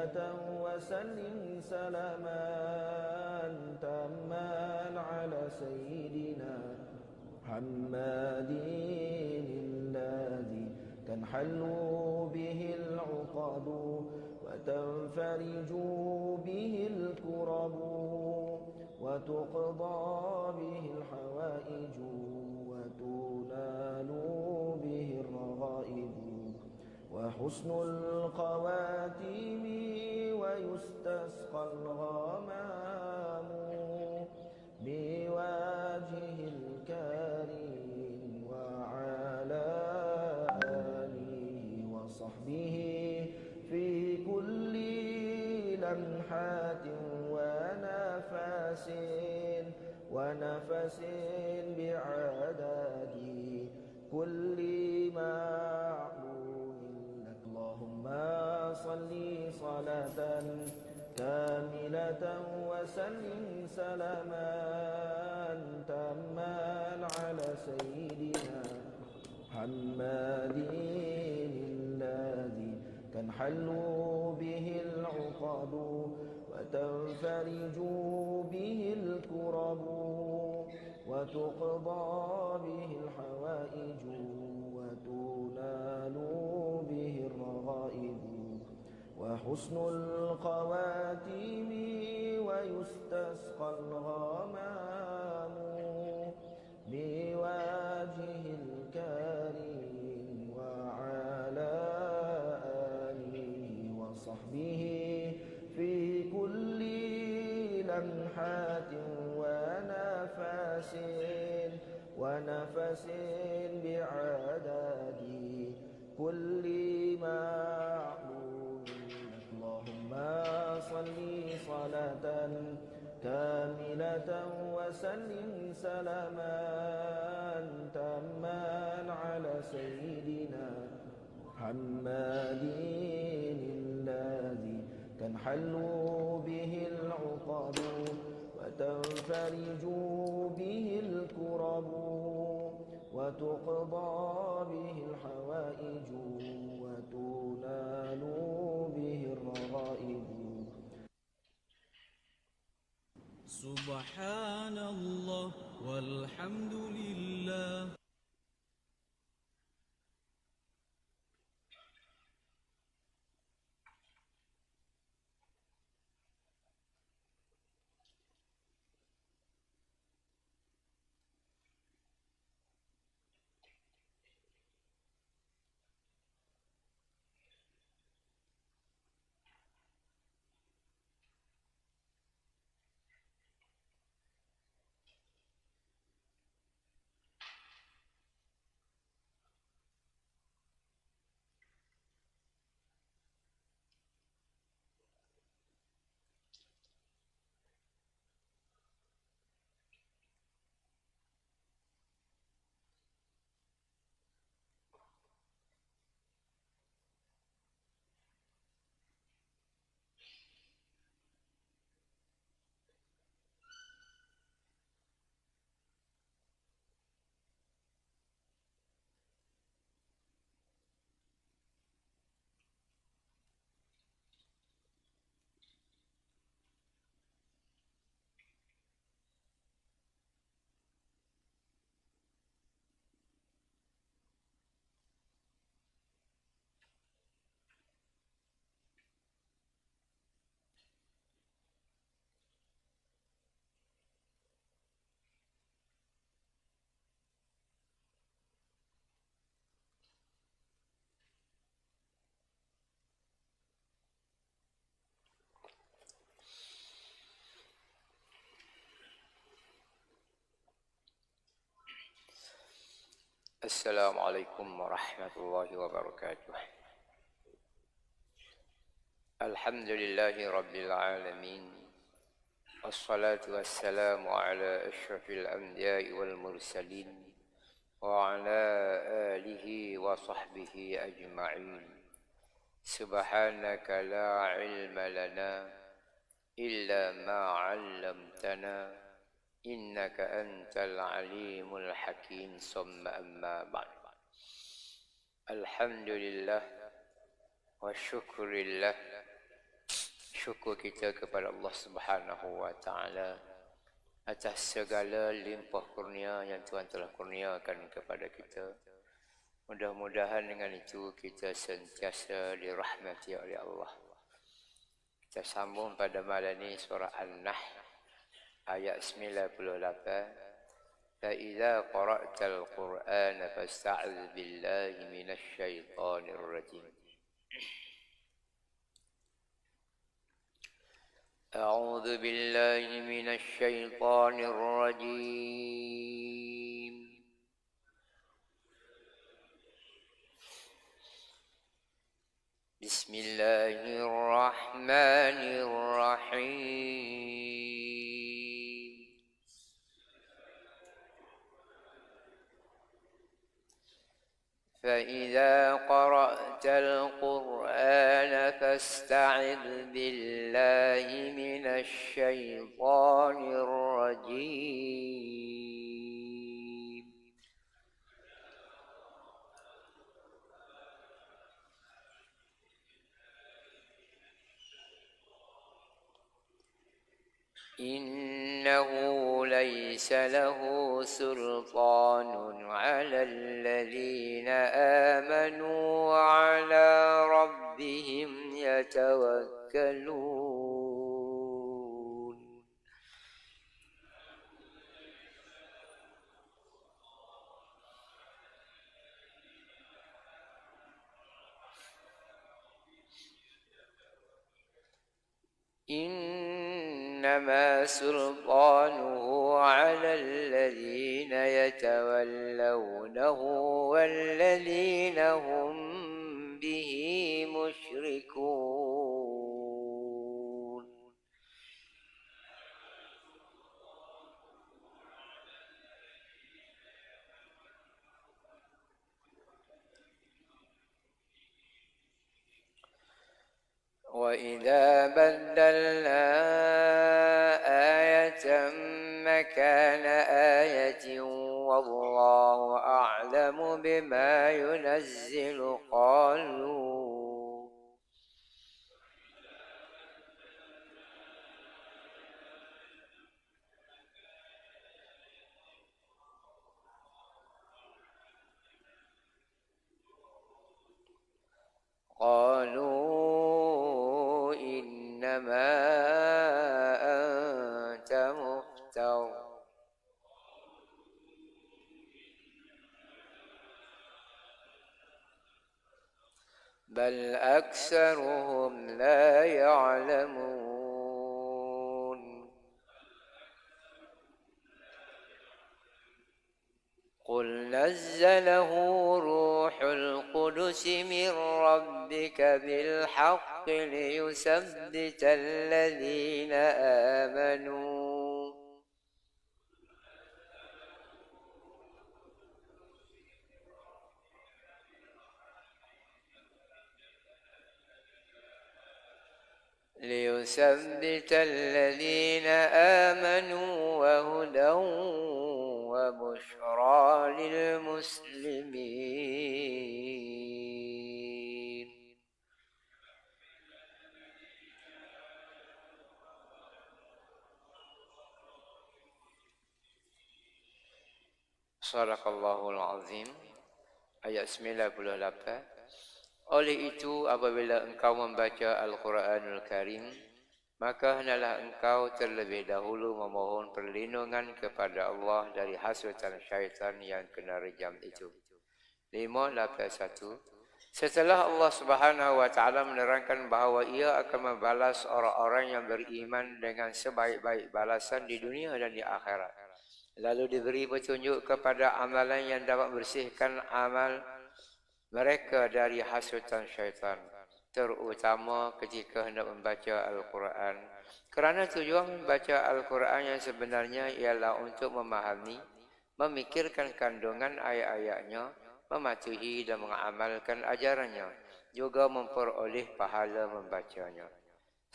وسلم سلاما تاما على سيدنا محمد الذي تنحل به العقد وتنفرج به الكرب وتقضى به الحوائج وتنال به الرغائب وحسن الخواتيم ويستسقى الغمام بوجه الكريم وعلى آله وصحبه في كل لمحات ونفس بعدد كل معلوم لك اللهم صل صلاة كاملة وسلم سلاما تاما على سيدنا محمد الذي تنحل به العقد وتنفرج به الكرب وتقضى به الحوائج وتنال به الرغائب وحسن الخواتيم ويستسقى الغمام بوجه الكريم وعلى آله وصحبه في كل لمحات ونفس بعدد كل معلوم اللهم صل صلاة كاملة وسلم سلاما تاما على سيدنا محمد الذي تنحل به العقد وتنفرج به الكرب وتقضى به الحوائج وتنال به الرغائب سبحان الله والحمد لله. Assalamualaikum warahmatullahi wabarakatuh. Alhamdulillahi rabbil alamin. Wassalatu wassalamu ala asyrafil anbiya'i wal mursalin wa ala alihi wa sahbihi ajma'in. Subhanaka la ilma lana illa ma 'allamtana innaka antal alimul hakim. Summa amma ba'd. Alhamdulillah wa syukurillah syukur kita kepada Allah Subhanahu wa taala atas segala limpah kurnia yang Tuhan telah kurniakan kepada kita. Mudah-mudahan dengan itu kita sentiasa dirahmati oleh Allah. Kita sambung pada malam ini surah An-Nahl ayat 98. فَإِذَا قَرَأْتَ الْقُرْآنَ فَاسْتَعِذْ بِاللَّهِ مِنَ الشَّيْطَانِ الرَّجِيمِ. أعوذ بالله من الشيطان الرجيم. بسم الله الرحمن الرحيم. فإذا قرأت القرآن فاستعذ بالله من الشيطان الرجيم. إنه ليس له سلطان على الذين آمنوا وعلى ربهم يتوكلون. إنما سلطانه على الذين يتولونه والذين هم به مشركون. وإذا بدلنا آية مكان آية والله أعلم بما ينزل قالوا إنما أنت مفتر بل أكثرهم لا يعلمون. قل نزله روح القدس من ربك بالحق ليثبت الذين آمنوا وهدى وبشرى للمسلمين. Sadaqallahul Azim. Ayat 98. Oleh itu apabila engkau membaca Al-Quranul Karim, maka hendaklah engkau terlebih dahulu memohon perlindungan kepada Allah dari hasutan syaitan yang kena rejam itu. 581. Setelah Allah Subhanahu wa taala menerangkan bahawa ia akan membalas orang-orang yang beriman dengan sebaik-baik balasan di dunia dan di akhirat, lalu diberi petunjuk kepada amalan yang dapat bersihkan amal mereka dari hasutan syaitan, terutama ketika hendak membaca Al-Quran. Kerana tujuan membaca Al-Quran yang sebenarnya ialah untuk memahami, memikirkan kandungan ayat-ayatnya, mematuhi dan mengamalkan ajarannya, juga memperoleh pahala membacanya.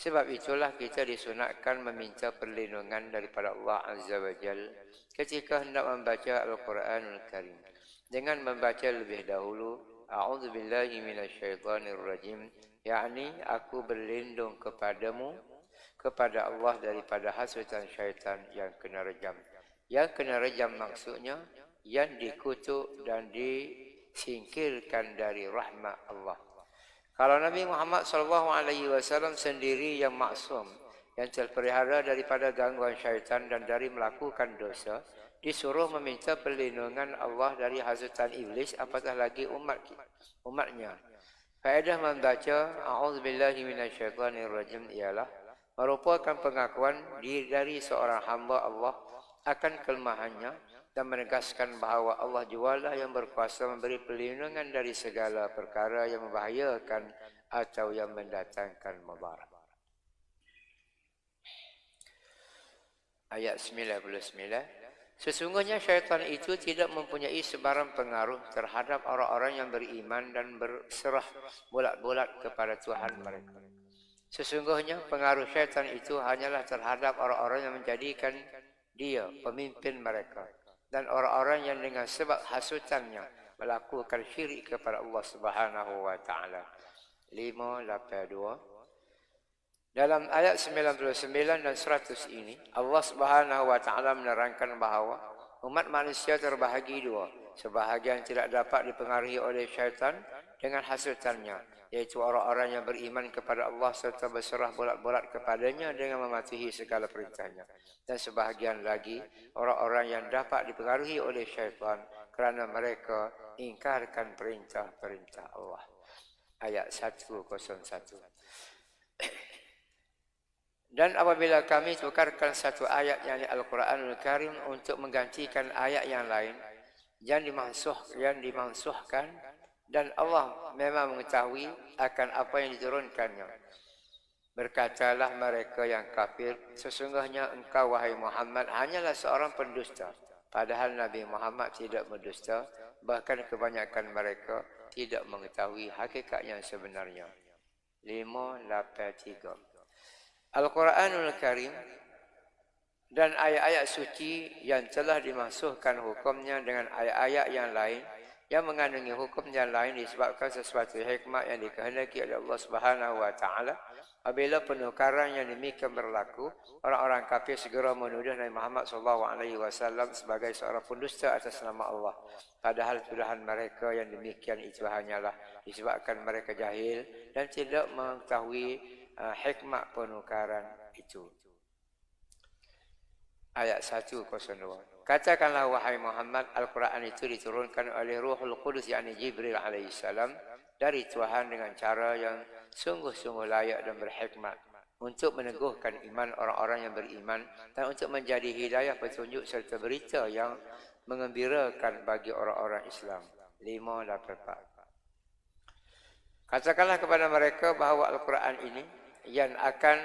Sebab itulah kita disunatkan meminta perlindungan daripada Allah Azza wa Jal ketika hendak membaca Al-Quranul Karim, dengan membaca lebih dahulu A'udzu billahi minasyaitonir rajim, yakni aku berlindung kepadamu, kepada Allah daripada hasutan syaitan yang kena rejam. Yang kena rejam maksudnya yang dikutuk dan disingkirkan dari rahmat Allah. Kalau Nabi Muhammad SAW sendiri yang maksum, yang terpelihara daripada gangguan syaitan dan dari melakukan dosa, disuruh meminta perlindungan Allah dari hasutan iblis, apatah lagi umatnya. Faedah membaca A'udzubillahi minasyaitonirrajim ialah merupakan pengakuan diri dari seorang hamba Allah akan kelemahannya dan menegaskan bahawa Allah jualah yang berkuasa memberi perlindungan dari segala perkara yang membahayakan atau yang mendatangkan mudarat. Ayat 99. Sesungguhnya syaitan itu tidak mempunyai sebarang pengaruh terhadap orang-orang yang beriman dan berserah bulat-bulat kepada Tuhan mereka. Sesungguhnya pengaruh syaitan itu hanyalah terhadap orang-orang yang menjadikan dia pemimpin mereka dan orang-orang yang dengan sebab hasutannya melakukan syirik kepada Allah Subhanahu wa taala. 582. Dalam ayat 99 dan 100 ini Allah Subhanahu wa taala menerangkan bahawa umat manusia terbahagi dua. Sebahagian tidak dapat dipengaruhi oleh syaitan dengan hasutannya, yaitu orang-orang yang beriman kepada Allah serta berserah bulat-bulat kepadanya dengan mematuhi segala perintahnya. Dan sebahagian lagi orang-orang yang dapat dipengaruhi oleh syaitan kerana mereka ingkarkan perintah-perintah Allah. Ayat 101. Dan apabila kami tukarkan satu ayat yakni Al-Quranul Karim untuk menggantikan ayat yang lain yang dimansuhkan, dan Allah memang mengetahui akan apa yang diturunkannya. Berkatalah mereka yang kafir, sesungguhnya engkau wahai Muhammad hanyalah seorang pendusta. Padahal Nabi Muhammad tidak berdusta, bahkan kebanyakan mereka tidak mengetahui hakikat yang sebenarnya. 583. Al-Quranul Karim dan ayat-ayat suci yang telah dimansuhkan hukumnya dengan ayat-ayat yang lain yang mengandungi hukum yang lain disebabkan sesuatu hikmah yang dikehendaki oleh Allah Subhanahu wa taala. Apabila penukaran yang demikian berlaku, orang-orang kafir segera menuduh Nabi Muhammad SAW sebagai seorang pendusta atas nama Allah. Padahal tuduhan mereka yang demikian itu hanyalah disebabkan mereka jahil dan tidak mengetahui hikmah penukaran itu. Ayat 102. Katakanlah wahai Muhammad, Al-Quran itu diturunkan oleh Ruhul Qudus yakni Jibril alaihissalam dari Tuhan dengan cara yang sungguh-sungguh layak dan berhikmat untuk meneguhkan iman orang-orang yang beriman dan untuk menjadi hidayah petunjuk serta berita yang mengembirakan bagi orang-orang Islam. 584. Katakanlah kepada mereka bahawa Al-Quran ini yang akan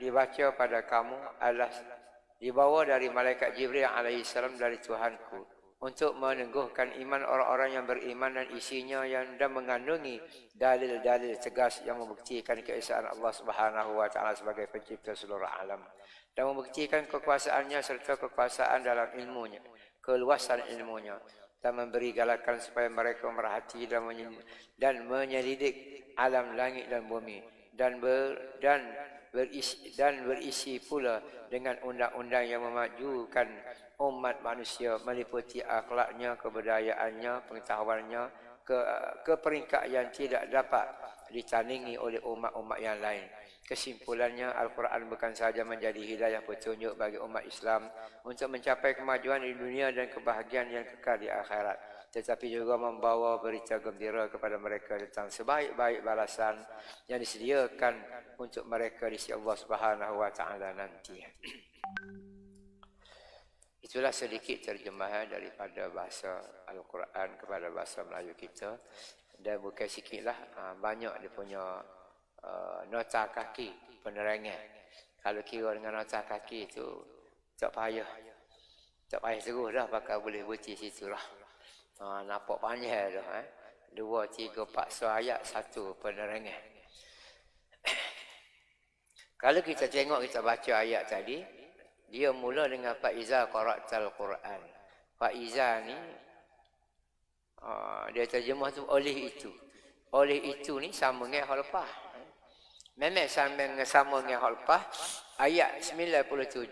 dibaca pada kamu adalah dibawa dari malaikat Jibril alaihissalam dari Tuhanku untuk meneguhkan iman orang-orang yang beriman dan isinya dan mengandungi dalil-dalil tegas yang membuktikan keesaan Allah Subhanahu wa taala sebagai pencipta seluruh alam dan membuktikan kekuasaannya serta kekuasaan dalam ilmunya, keluasan ilmunya, dan memberi galakan supaya mereka merhati dan menyelidik alam langit dan bumi dan berisi pula dengan undang-undang yang memajukan umat manusia meliputi akhlaknya, kebudayaannya, pengetahuannya ke peringkat yang tidak dapat ditandingi oleh umat-umat yang lain. Kesimpulannya, Al-Quran bukan sahaja menjadi hidayah petunjuk bagi umat Islam untuk mencapai kemajuan di dunia dan kebahagiaan yang kekal di akhirat, tetapi juga membawa berita gembira kepada mereka tentang sebaik-baik balasan yang disediakan untuk mereka di sisi Allah Subhanahu wa taala nanti. Itulah sedikit terjemahan daripada bahasa Al-Quran kepada bahasa Melayu kita. Dan bukan sikitlah, banyak dia punya nota kaki penerangan. Kalau kira dengan nota kaki itu tak payah terus dah, pakai boleh baca situ lah. Nampak panjang dah. 2, 3, 4 ayat, 1 penerangan. Kalau kita tengok, kita baca ayat tadi, dia mula dengan fa'iza qara'tal Quran. Fa'iza ni dia terjemah tu oleh itu. Oleh itu ni sama dengan hal lepas. Memang sama dengan hal lepas. Ayat 97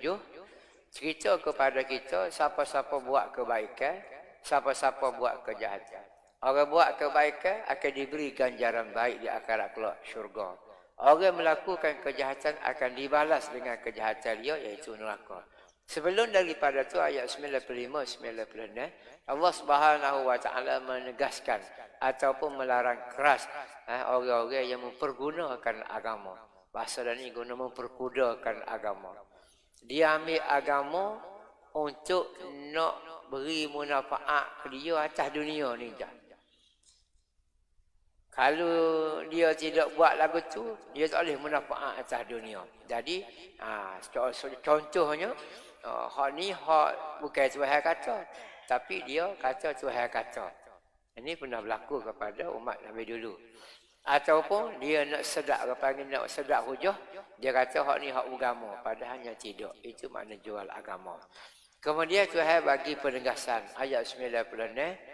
cerita kepada kita siapa-siapa buat kebaikan, siapa-siapa buat kejahatan. Orang buat kebaikan akan diberi ganjaran baik di akhirat kelak syurga. Orang melakukan kejahatan akan dibalas dengan kejahatan dia iaitu neraka. Sebelum daripada tu ayat 95-96 Allah Subhanahu wa taala menegaskan ataupun melarang keras orang-orang yang mempergunakan agama. Bahasa dan ini guna memperkudakan agama. Dia ambil agama untuk nak beri manfaat ke dia atas dunia ni je. Kalau dia tidak buat lagu tu, dia tak boleh manfaat atas dunia. Jadi, contohnya, hak ni hak bukan Tuhan kata, tapi dia kata Tuhan kata. Ini pernah berlaku kepada umat Nabi dulu. Ataupun dia nak sedak, orang panggil nak sedak hujah, dia kata hak ni hak agama, padahalnya tidak. Itu makna jual agama. Kemudian Tuhan bagi penegasan ayat 96.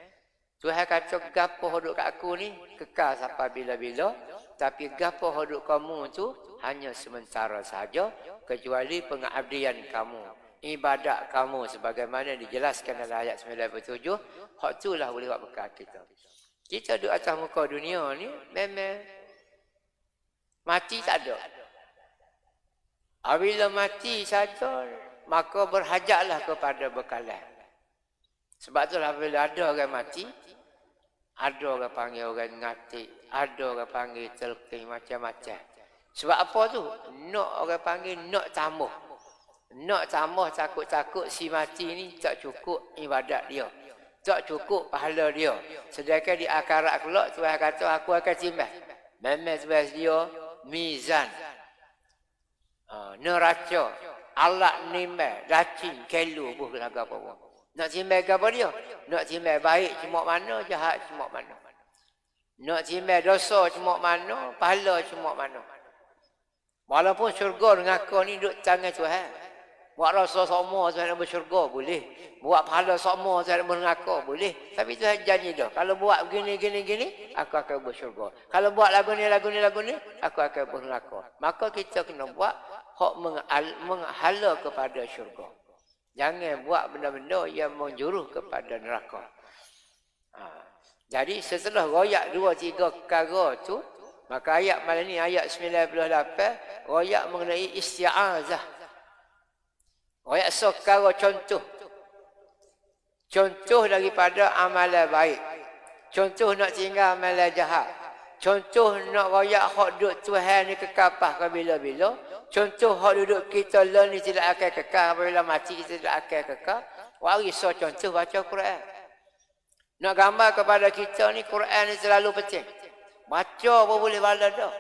Tuhan kata gapo hoduk kat aku ni kekal sampai bila-bila, tapi gapo hoduk kamu tu hanya sementara saja, kecuali pengabdian kamu, ibadat kamu sebagaimana dijelaskan dalam ayat 97. Hak itulah boleh buat bekal kita. Kita duduk atas muka dunia ni memang mati tak ada. Apabila mati saja, maka berhajatlah kepada bekalan. Sebab itulah bila ada orang mati, ada orang panggil orang ngatik, ada orang panggil telkin, macam-macam. Sebab apa tu? Nak orang panggil nak tambah. Nak tambah takut-takut si mati ni tak cukup ibadat dia. Tak cukup pahala dia. Sedangkan di akhirat kelak Tuhan kata aku akan timbang. Memang Tuhan dia mizan. Neraca, alat nimbang, racing, kelu, buh laga apa-apa. Nak timbang apa dia? Nak timbang baik cuma mana, jahat cuma mana. Nak timbang dosa cuma mana, pahala cuma mana. Walaupun syurga dengan kau ni duduk tangan Tuhan. Buat rasa sama Tuhan nak bersyurga boleh. Buat pahala sama Tuhan nak berneraka boleh. Tapi Tuhan janji dah. Kalau buat begini, aku akan bersyurga. Kalau buat lagu ni, aku akan berneraka. Maka kita kena buat hak menghala kepada syurga. Jangan buat benda-benda yang menjuruh kepada neraka. Jadi setelah royak 2-3 perkara tu, maka ayat malam ni ayat 98 royak mengenai isti'azah. Royak sekarang contoh. Contoh daripada amalan baik. Contoh nak tinggal amalan jahat. Contoh nak royak hak duduk Tuhan ni kekapah ke bila-bila. Contoh hak duduk kita lah ni tidak akan kekal. Apabila mati kita tidak akan kekal. Waris contoh baca Quran. Nak gambar kepada kita ni Quran ni selalu penting. Baca pun boleh bala dah.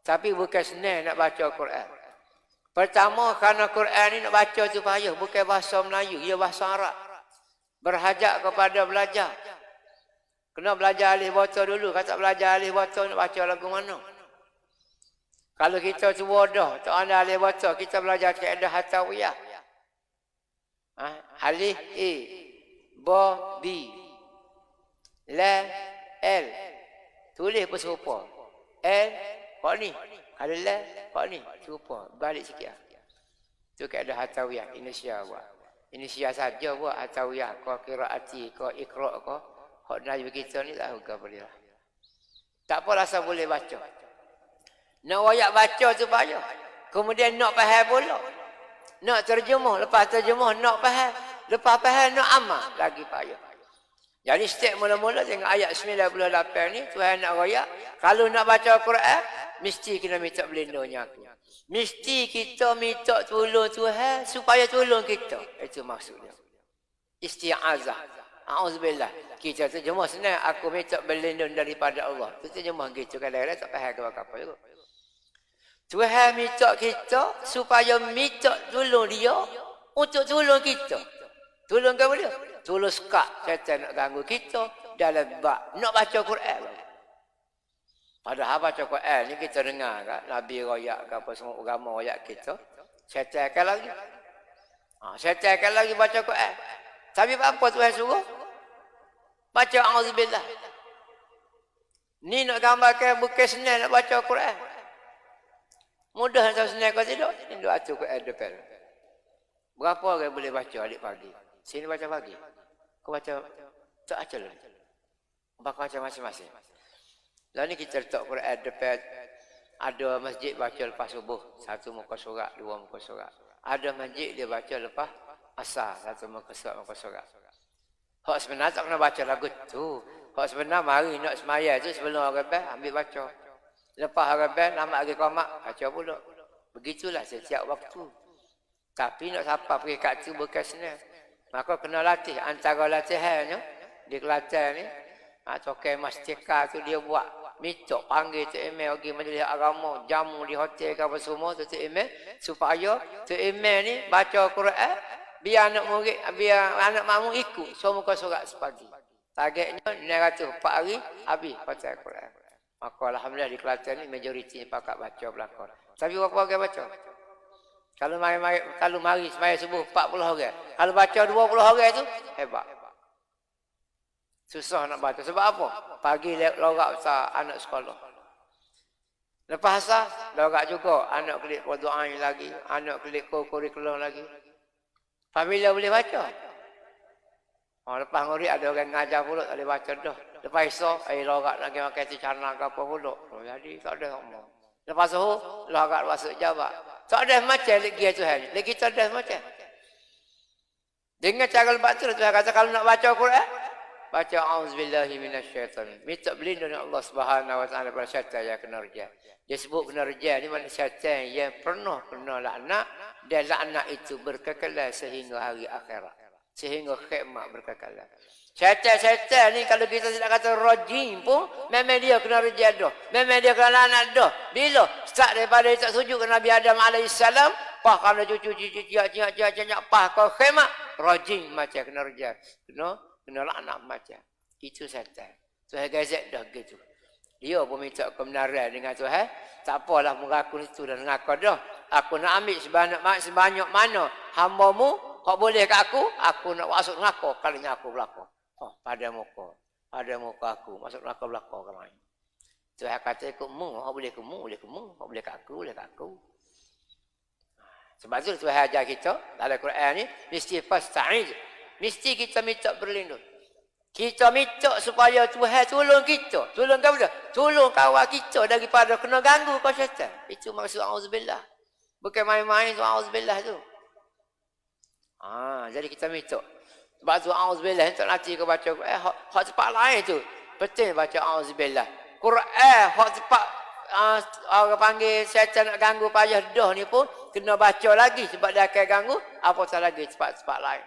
Tapi bukan senang nak baca Quran. Pertama kerana Quran ni nak baca tu payah. Bukan bahasa Melayu, ia bahasa Arab. Berhajat kepada belajar. Kena belajar alih baca dulu. Kalau tak belajar alih baca nak baca lagu mana? Kalau kita cuba dah, tak ada alih baca, kita belajar kaedah hatawiyah. Alif A, Ba B, La L. Tulis pun serupa. L, kok ni. Ada La, kok ni. Serupa. Balik sikit lah. Itu kaedah hatawiyah. Indonesia buat. Indonesia saja buat hatawiyah. Kau qiraati, kau ikhra' kau. Hak Najib kita ni tak juga boleh lah. Tak apa rasa boleh baca. Nak wayak baca tu payah. Kemudian nak faham pula. Nak terjemah. Lepas terjemah nak faham. Lepas faham nak amal. Lagi payah. Jadi step mula-mula tengok ayat 98 ni. Tuhan nak wayak. Kalau nak baca Quran. Mesti kena minta berlindungnya aku. Mesti kita minta tolong Tuhan. Supaya tolong kita. Itu maksudnya. Isti'azah. A'udzubillah. Kita terjemah senang. Aku minta berlindung daripada Allah. Itu terjemah gitu. Kadang-kadang tak faham apa-apa juga. Tuhan minta kita supaya minta tolong dia untuk tolong kita. Tolong kamu dia? Tolong sekat syaitan nak ganggu kita dalam bab nak baca Quran. Padahal baca Quran ni kita dengar kan Nabi royak ke apa semua agama royak kita. Syaitan akan lagi. Syaitan akan lagi baca Quran. Tapi apa Tuhan suruh? Baca auzubillah. Ni nak gambarkan bukan senang nak baca Quran. Mudah nak tahu senang kau tidak? Ini doa tu ke depan. Berapa orang boleh baca adik pagi? Sini baca pagi. Kau baca tak aja lah. Baca masing-masing. Lalu ni kita letak Quran depan. Ada masjid baca lepas subuh. 1 muka surat, 2 muka surat. Ada masjid dia baca lepas asar. 1 muka surat. Hak sebenar tak kena baca lagu tu. Hak sebenar mari nak semaya tu sebelum orang bel ambil baca. Lepas orang bel lambat lagi qomat baca pula. Begitulah setiap waktu. Tapi nak siapa pergi kat tu bukan senang. Maka kena latih. Antara latihannya di Kelantan ni, tokai mastika tu dia buat. Minta panggil Tok Emel pergi majlis agama, jamu di hotel ke apa semua tu Tok Emel, supaya Tok Emel ni baca Quran, biar anak murid, biar anak makmum ikut semua muka surat sepagi. Targetnya 904 hari habis baca Quran. Maka alhamdulillah di Kelantan ni majoriti pakat baca belakang. Tapi berapa orang baca? Kalau mari sembahyang subuh 40 orang. Kalau baca 20 orang tu hebat. Susah nak baca. Sebab apa? Pagi lorak besar anak sekolah. Lepas asar, lorak juga. Anak klik berdoa lagi. Anak klik kurikulum lagi. Familia boleh baca. Lepas nguri ada orang ngajar pula, tak boleh baca dah. Lepas esok, lorak lagi makan cicana ke apa pula. Jadi tak ada semua. Lepas suhu, lorak masuk jabat. Tak ada macam lagi Tuhan. Lagi tak ada macam. Dengan cara lepas tu, Tuhan kata kalau nak baca Quran, baca auzubillahi minasyaitan. Minta berlindung dengan Allah Subhanahu wa taala daripada syaitan yang kena rejal. Dia sebut kena rejal ni maknanya syaitan yang pernah kena laknat dan laknat itu berkekalan sehingga hari akhirat. Sehingga kiamat berkekalan. Syaitan ni kalau kita tidak kata rajim pun memang dia kena rejal dah. Memang dia kena laknat dah. Bila start daripada dia tak sujud ke Nabi Adam alaihissalam, pah kerana cucu-cucu ciak pah ke kiamat, rajim macam kena rejal. Kena laknat macam. Itu syaitan. Tuhan gazet dah gitu. Dia pun minta kebenaran dengan Tuhan. Tak apalah mengaku itu dan mengaku dah. Aku nak ambil sebanyak mana hamba-Mu. Kau boleh ke aku nak masuk neraka kalinya aku berlaku. Pada muka aku. Masuk neraka berlaku kemarin. Tuhan kata ikut-Mu. Kau boleh ke-Mu. Kau boleh ke aku. Sebab tu Tuhan ajar kita. Dalam Quran ni. Mesti fasta'id. Mesti kita minta berlindung. Kita minta supaya Tuhan tolong kita. Tolong kamu dah. Tolong kawan kita daripada kena ganggu kau syaitan. Itu maksud auzubillah. Bukan main-main tu auzubillah tu. Jadi kita minta. Sebab tu auzubillah tak nanti kau baca hak tempat lain tu. Penting baca auzubillah. Quran hak tempat orang panggil syaitan nak ganggu payah dah ni pun kena baca lagi sebab dia akan ganggu apatah lagi tempat lain.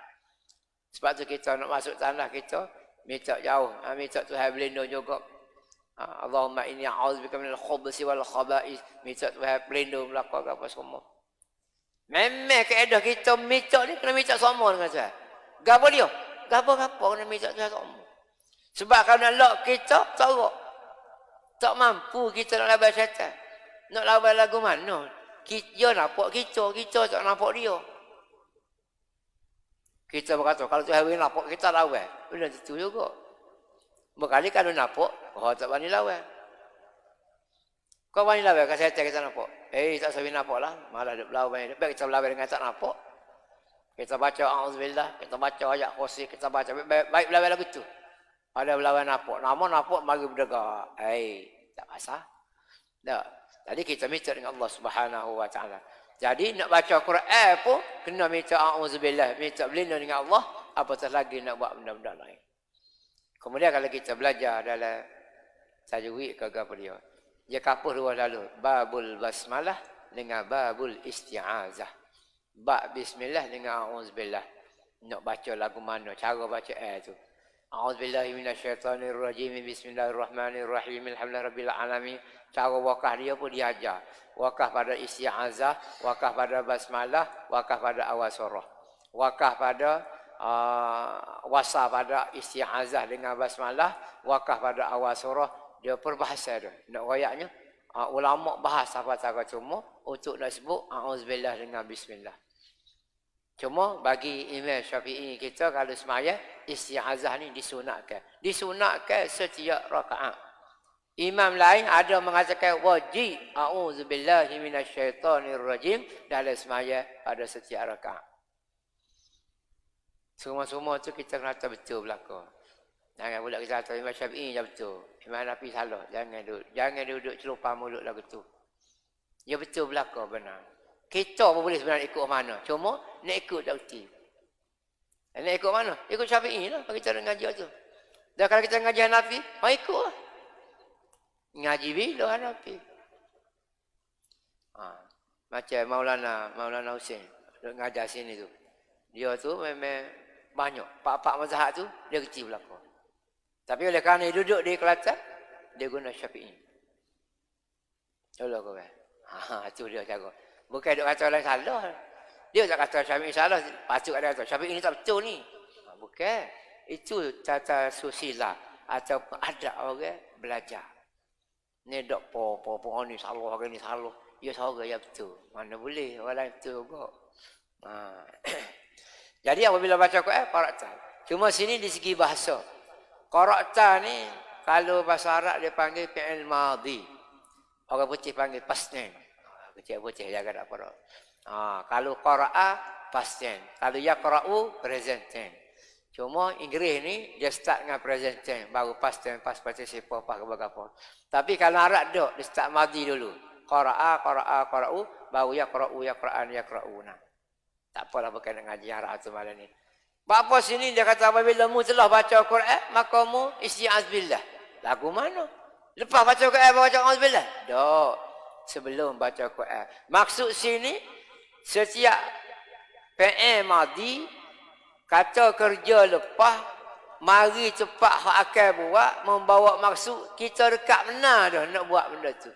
Sebab tu kita nak masuk tanah kita, minta jauh. Minta Tuhan berlindung juga. Allahumma inni a'udzubika minal khubuthi wal khaba'is. Minta Tuhan berlindung belakang apa semua. Memang keadaan kita minta ni kena minta sama dengan Tuhan. Gapo dia? Gapo kena minta Tuhan sama. Sebab kalau nak lock kita, tak mampu kita nak lawan syaitan. Nak lawan lagu mana? Dia nampak kita tak nampak dia. Kita berkata, kalau Tuhan beri nampak, kita lawan. Benda itu juga. Berkali kalau nampak, tak berani lawan. Kau berani lawan, kalau kita nampak. Tak sabi nampak lah. Malah dia lawan. Baik kita lawan dengan tak nampak. Kita baca auzubillah, kita baca ayat kursi, kita baca. Baik lawan lagu tu. Ada lawan nampak. Nama nampak, mari berdegar. Tak pasal. Tak. Jadi kita minta dengan Allah Subhanahu wa taala. Jadi nak baca Quran pun kena minta auzubillah, minta berlindung dengan Allah, apatah lagi nak buat benda-benda lain. Kemudian kalau kita belajar dalam tajwid ke apa dia kapur dua lalu, babul basmalah dengan babul isti'azah. Bab bismillah dengan auzubillah. Nak baca lagu mana, cara baca tu. A'udzubillahi minasyaitonirrajim. Bismillahirrahmanirrahim. Alhamdulillahirabbil alamin. Cara wakaf dia pun diajar. Wakaf pada isti'azah, wakaf pada basmalah, wakaf pada awal surah. Wakaf pada wasa pada isti'azah dengan basmalah, wakaf pada awal surah. Dia perbahasa dia. Nak royaknya ulama bahas apa cara cuma untuk nak sebut a'udzubillah dengan bismillah. Cuma bagi Imam Syafi'i kita kalau semaya isti'azah ni disunatkan. Disunatkan setiap rakaat. Imam lain ada mengatakan wajib a'udzubillahi minasyaitonirrajim dalam semaya pada setiap rakaat. Semua-semua tu kita kena tahu betul belaka. Jangan pula kita kata Imam Syafi'i je betul. Imam Hanafi salah. Jangan duduk celupar mulut lagu tu. Ya betul belaka benar. Kita pun boleh sebenarnya ikut mana. Cuma nak ikut tak betul. Nak ikut mana? Ikut Syafi'i lah. Kita nak ngaji tu. Dan kalau kita ngaji Hanafi, ikut lah. Ngaji bila Hanafi. Macam Maulana Hussein. Duk ngajar sini tu. Dia tu memang banyak. Pak-pak mazhab tu, dia kecil belaka. Tapi oleh kerana dia duduk di Kelantan, dia guna Syafi'i. Tolong kau kan? Itu dia cara. Bukan dia kata orang salah. Dia tak kata Syafi'i salah. Patut dia kata, Syafi'i ni tak betul ni. Bukan. Itu tata susila. Atau adab orang belajar. Ni dok po ni salah, orang ni salah. Ya salah, ya betul. Mana boleh, orang lain betul juga. Jadi apabila baca Quran, qarakta. Cuma sini di segi bahasa. Qarakta ni, kalau bahasa Arab dia panggil fi'il madhi. Orang putih panggil past tense. Putih jaga tak apa. Kalau qara'a, past tense. Kalau yaqra'u, present tense. Cuma Inggeris ni, dia start dengan present tense. Baru past tense, past participle, apa. Tapi kalau Arab tak, dia start madhi dulu. Qara'a, qara'u, baru yaqra'u, yaqra'an, yaqra'una. Tak apalah bukan nak ngaji Arab tu malam ni. Apa sini dia kata apabila mu telah baca Quran, maka mu isti'az billah. Lagu mana? Lepas baca Quran baca a'udzu billah? Tak. Sebelum baca Quran. Maksud sini setiap fi'il madhi kata kerja lepas mari cepat hak akan buat membawa maksud kita dekat benar dah nak buat benda tu.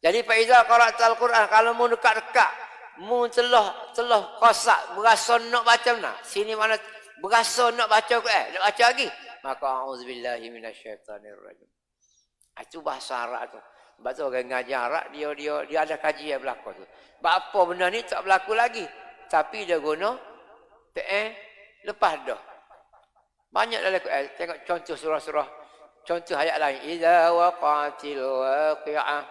Jadi fa iza qara'tal Quran kalau mu dekat-dekat mu telah qasak berasa nak baca benar. Sini mana berasa nak baca Quran, nak baca lagi. Maka auzubillahi minasyaitonirrajim. Itu bahasa Arab tu. Sebab tu orang ngaji Arab dia ada kajian berlaku tu. Apa benda ni tak berlaku lagi. Tapi dia guna lepas dah. Banyak dalam Quran. Tengok contoh surah-surah. Contoh ayat lain. Idza waqa'atil waqi'ah.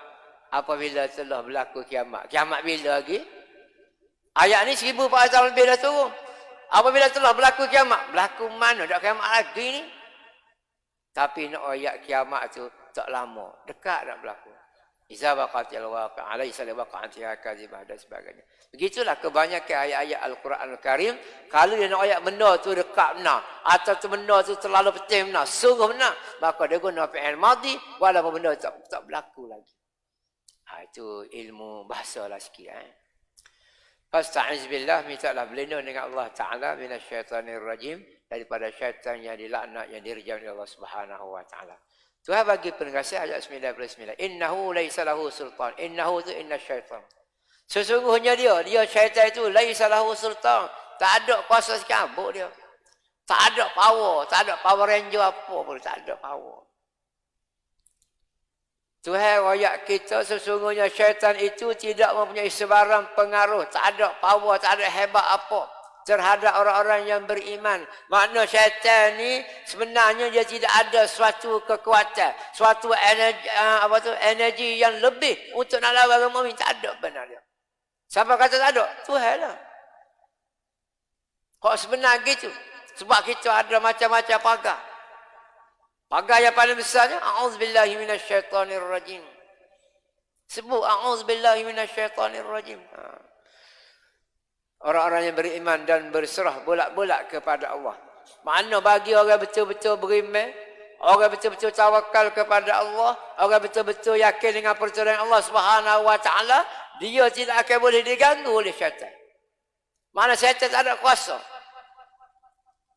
Apabila telah berlaku kiamat. Kiamat bila lagi? Ayat ni 1400 tahun lebih dah turun. Apabila telah berlaku kiamat. Berlaku mana? Tak kiamat lagi ni. Tapi nak ayat kiamat tu tak lama. Dekat nak berlaku. Iza waqatil waqi'ah. Alaysa liwaqa'atiha kadzibah dan sebagainya. Begitulah kebanyakan ayat-ayat Al-Quran Al-Karim. Kalau dia nak ayat benda tu dekat benar. Atau tu benda tu terlalu penting benar. Sungguh benar. Maka dia guna fi'il madhi. Walaupun benda tak berlaku lagi. Itu ilmu bahasa lah sikit. Fasta'iz billah, mintalah berlindung dengan Allah Ta'ala minasyaitanir rajim, daripada syaitan yang dilaknat, yang dirjam oleh Allah Subhanahu wa Ta'ala. Tuhan bagi penegasan ayat 99. Innahu laisa lahu sultan. Innahu tu inna syaitan. Sesungguhnya dia syaitan itu laisa lahu sultan. Tak ada kuasa sekabut dia. Tak ada power, tak ada power ranger apa pun, tak ada power. Tuhan royak kita sesungguhnya syaitan itu tidak mempunyai sebarang pengaruh. Tak ada power, tak ada hebat apa terhadap orang-orang yang beriman. Makna syaitan ni sebenarnya dia tidak ada suatu kekuatan. Suatu energi yang lebih untuk nak lawan orang mukmin. Tak ada benar dia. Siapa kata tak ada? Tuhan lah. Kok sebenar gitu? Sebab kita ada macam-macam pagar. Pagar yang paling besarnya a'udzubillahi minasyaitonirrajim. Sebut a'udzubillahi minasyaitonirrajim. Orang-orang yang beriman dan berserah bolak-bolak kepada Allah. Mana bagi orang betul-betul beriman, orang betul-betul tawakal kepada Allah, orang betul-betul yakin dengan pertolongan Allah Subhanahu wa Ta'ala, dia tidak akan boleh diganggu oleh syaitan. Mana syaitan tak ada kuasa.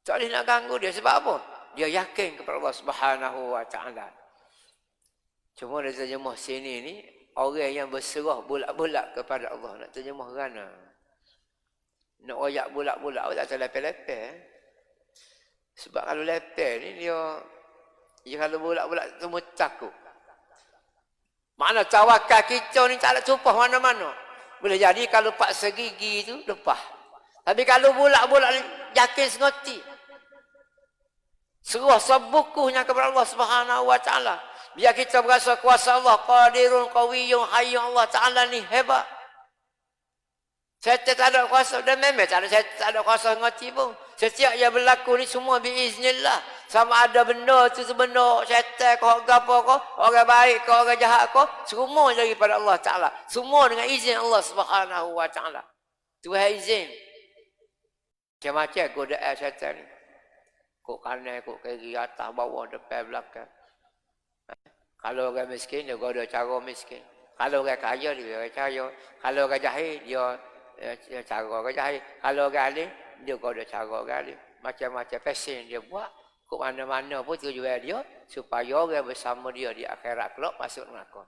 Tak boleh nak ganggu dia. Sebab apa? Dia yakin kepada Allah Subhanahu wa Ta'ala. Cuma dia terjemah sini ni, orang yang berserah bolak-bolak kepada Allah. Nak terjemah kerana nak oyak bolak-bolak, tak tahu lepeh-lepeh. Sebab kalau lepeh ni, dia kalau bolak-bolak semua takut. Mana tawakal kita ni tak ada tumpah mana-mana. Boleh jadi kalau paksa gigi tu, lepas. Tapi kalau bolak-bolak ni, yakin sengoti. Serah sebukuhnya kepada Allah Subhanahu wa Ta'ala. Biar kita berasa kuasa Allah. Qadirun, qawiyyun, hayyun, Allah Ta'ala ni hebat. Syaitan tak ada kuasa. Dan memang tak ada kuasa ngerti pun. Setiap yang berlaku ni semua biiznillah. Sama ada benda tu sebenar syaitan ke apa ke, orang baik ke, orang jahat ke, semua daripada Allah Ta'ala. Semua dengan izin Allah Subhanahu wa Ta'ala. Tuhan izin. Macam-macam godaan syaitan ni. Kok kanan, kok kiri, atas, bawah, depan, belakang. Kalau orang miskin, dia ada cara miskin. Kalau orang kaya, dia ada kaya. Kalau orang jahil, dia cara orang jahil. Kalau orang alim, dia ada cara orang alim. Macam-macam pesen dia buat. Kok mana-mana pun tujuan dia, supaya orang bersama dia di akhirat kelak masuk neraka.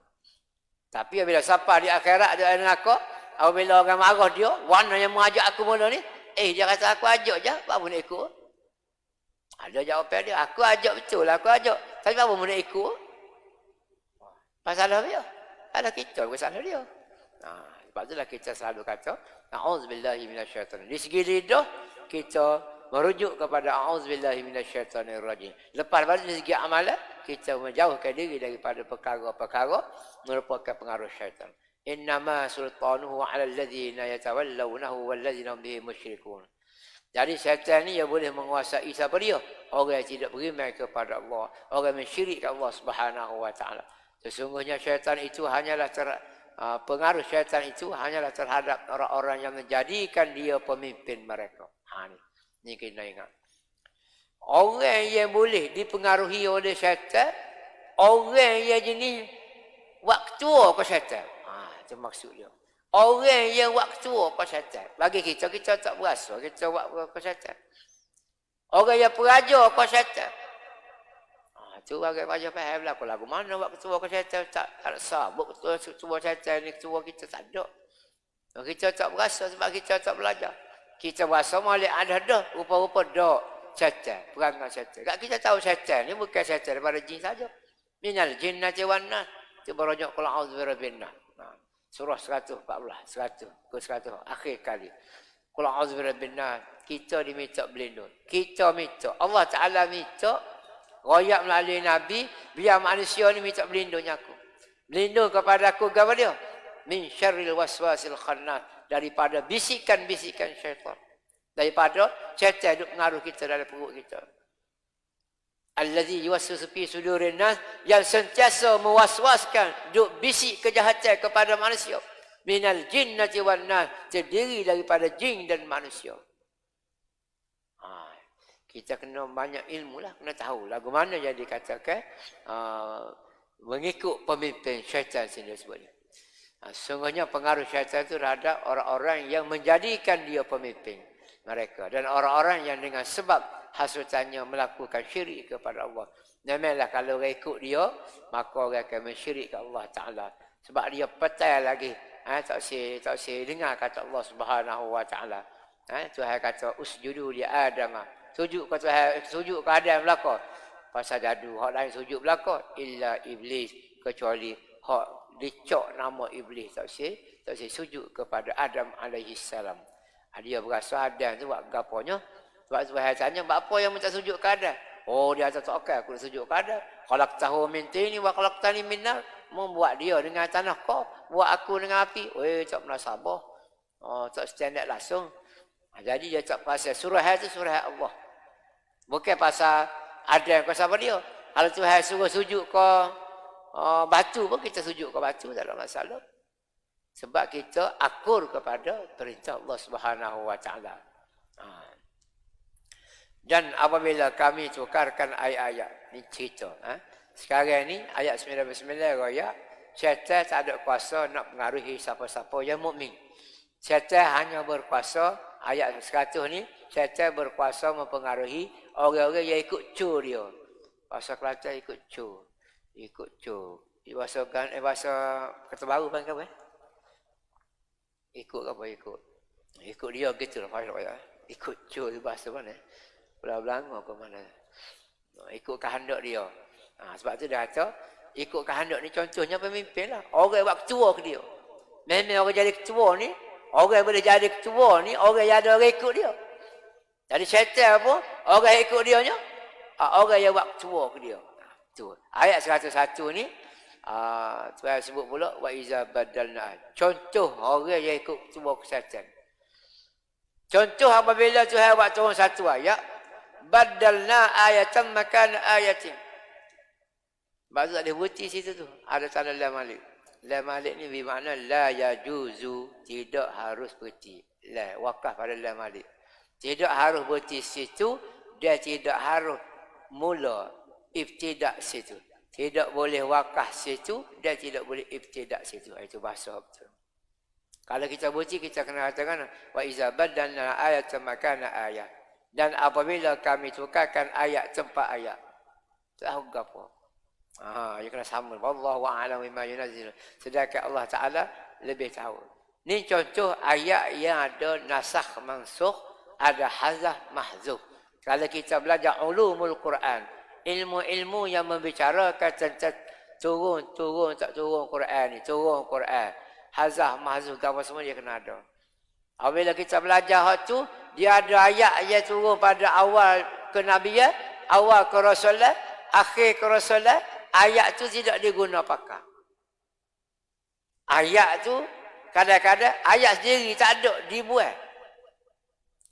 Tapi bila sampai di akhirat dia neraka, apabila orang marah dia, warna yang mengajak aku mula ni, dia kata aku ajak je, apa nak ikut? Ada jawapan dia, aku ajak betul lah, aku ajak. Tapi apa nak ikut? Pasal apa dia? Ada kita, bukan salah dia. Sebab itulah kita selalu kata, A'udzubillahi minasyaitanir. Di segi lidah, kita merujuk kepada A'udzubillahi minasyaitanirrajim. Lepas pada di segi amalan, kita menjauhkan diri daripada perkara-perkara merupakan pengaruh syaitan. Innama sultanuhu 'ala alladhina yatawallawnahu walladzina hum bihi musyrikun. Jadi syaitan ni dia boleh menguasai siapa dia? Orang yang tidak beriman kepada Allah, orang yang syirik kepada Allah Subhanahu wa Ta'ala. Sesungguhnya syaitan itu hanyalah pengaruh syaitan itu hanyalah terhadap orang-orang yang menjadikan dia pemimpin mereka. Ni kena ingat. Orang yang boleh dipengaruhi oleh syaitan, orang yang jenis waktu ke syaitan. Itu maksud dia. Orang yang waktu ke syaitan. Bagi kita tak berasa kita waktu ke syaitan. Orang yang peraja ke syaitan. Tu bagi raja faham lah. Lagu mana waktu ke syaitan tak sabuk ketua syaitan ni, ketua kita tak ada. Kita tak berasa sebab kita tak belajar. Kita berasa malik ada dah, rupa-rupa dah syaitan, perangai syaitan. Kat kita tahu syaitan ni bukan syaitan daripada jin saja. Minal jinnati wan nas. Tu berajak qul a'udzu birabbin nas. Surah 114, 100 ke 100 akhir kali. Qul a'udzu birabbin nas. Kita diminta berlindung. Kita minta, Allah Taala minta royak melalui Nabi, biar manusia ni minta berlindungnya aku. Berlindung kepada aku kepada dia. Min syarril waswasil khannas. Daripada bisikan-bisikan syaitan. Daripada syaitan duk pengaruh kita dalam perut kita. Allazi yuwaswisu fi sudurin nas, yang sentiasa mewaswaskan, duk bisik kejahatan kepada manusia. Minal jinnati wan nas, terdiri daripada jin dan manusia. Kita kena banyak ilmu lah, kena tahu lagu mana yang dikatakan mengikut pemimpin syaitan sendiri sebutnya. Sungguhnya pengaruh syaitan itu terhadap orang-orang yang menjadikan dia pemimpin mereka. Dan orang-orang yang dengan sebab hasutannya melakukan syirik kepada Allah. Memanglah kalau orang ikut dia, maka orang akan mensyirik ke Allah Ta'ala. Sebab dia petai lagi. Tak usah dengar kata Allah Subhanahu Wa Ta'ala. Tuhan kata, usjudu li Adam. Sujud ke Tuhan, sujud ke Adam belakang. Pasal jadu, hak lain sujud belakang. Illa iblis, kecuali hak dicok nama iblis. Tak usah sujud kepada Adam alaihi salam. Dia berasa Adam tu buat gaponya. Sebab Tuhan tanya, buat apa yang minta sujud ke Adam? Oh, dia kata, okey, aku nak sujud ke Adam. Khalaqtahu min tini wa khalaqtani min nar. Membuat dia dengan tanah kau, buat aku dengan api. Tak pernah sabar. Tak standard langsung. Jadi dia tak pasal surah itu surah Allah. Bukan pasal Adam ke siapa dia. Kalau Tuhan suruh sujud ke batu pun kita sujud ke batu, tak ada masalah. Sebab kita akur kepada perintah Allah Subhanahu Wa Ta'ala. Dan apabila kami tukarkan ayat-ayat, ni cerita. Sekarang ni ayat 99 raya, syaitan tak ada kuasa nak pengaruhi siapa-siapa yang mukmin. Syaitan hanya berkuasa, ayat 100 ni, syaitan berkuasa mempengaruhi orang-orang yang ikut cu dia. Bahasa Kelantan ikut cu. Ikut cu. Bahasa kata baru kan apa? Ikut apa ikut? Ikut dia gitu lah. Ikut cu tu bahasa mana? Pulau Belanga ke mana? Ikut kehendak dia. Sebab tu dia kata, ikut kehendak ni contohnya pemimpin lah. Orang buat ketua ke dia. Memang orang jadi ketua ni, orang boleh jadi ketua ni, orang yang ada orang ikut dia. Jadi syaitan apa? Orang ikut dia nya, orang yang buat ketua ke dia. Tu. Ayat 101 ni Tuhan sebut pula wa iza badalna. Contoh orang yang ikut semua kesatuan. Contoh apabila Tuhan buat turun satu ayat, badalna ayatan makan ayatin. Maksud ada bukti situ tu. Ada tanda la malik. La malik ni bermakna la yajuzu, tidak harus berhenti. La wakaf pada la malik. Tidak harus berhenti situ, dia tidak harus mula ibtidak situ. Tidak boleh wakaf situ, dia tidak boleh ibtidak situ. Itu bahasa betul. Kalau kita berhenti, kita kena katakan wa iza badalna ayatan makana ayat. Dan apabila kami tukarkan ayat tempat ayat. Tahu apa? Dia kena sama. Wallahu a'lam bima yunazzilu. Sedangkan Allah Taala lebih tahu. Ni contoh ayat yang ada nasakh mansukh, ada hazaf mahzuf. Kalau kita belajar ulumul Quran, ilmu-ilmu yang membicarakan tentang turun tak turun Quran ni, turun Quran, hazaf mahzuf apa semua dia kena ada. Apabila kita belajar hak tu, dia ada ayat yang turun pada awal kenabian, awal ke Rasulullah, akhir ke Rasulullah, ayat tu tidak diguna pakai. Ayat tu kadang-kadang ayat sendiri tak ada, dibuat.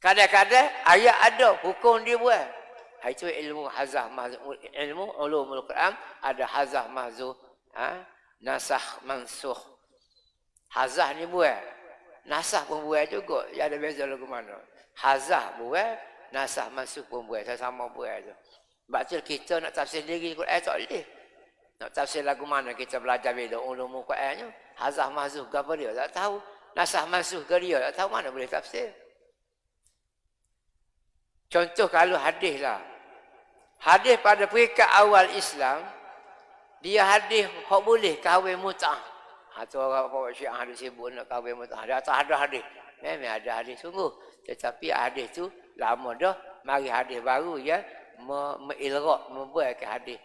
Kadang-kadang ayat ada, hukum dibuat. Itu ilmu hazaf mahzuf, ilmu ulumul Quran, ada hazaf mahzuf, nasakh mansukh. Hazaf ni buat, nasakh pun buat juga. Ya ada beza lagu mana. Hazaf buat, nasakh mansukh pun buat, sama buat tu. Sebab tu kita nak tafsir diri Quran tak boleh. Nak tafsir lagu mana kita belajar bila ulumul Quran ni, hazaf mahzuf ke apa dia tak tahu. Nasakh mansukh ke dia tak tahu, mana boleh tafsir. Contoh kalau hadis lah. Hadis pada peringkat awal Islam, dia hadis hak boleh kahwin mut'ah. Atau orang Syiah ada sibuk nak kahwin mut'ah. Dia tak ada hadis. Memang ada hadis sungguh. Tetapi hadis tu lama dah. Mari hadis baru ya mengilrak, membuatkan hadis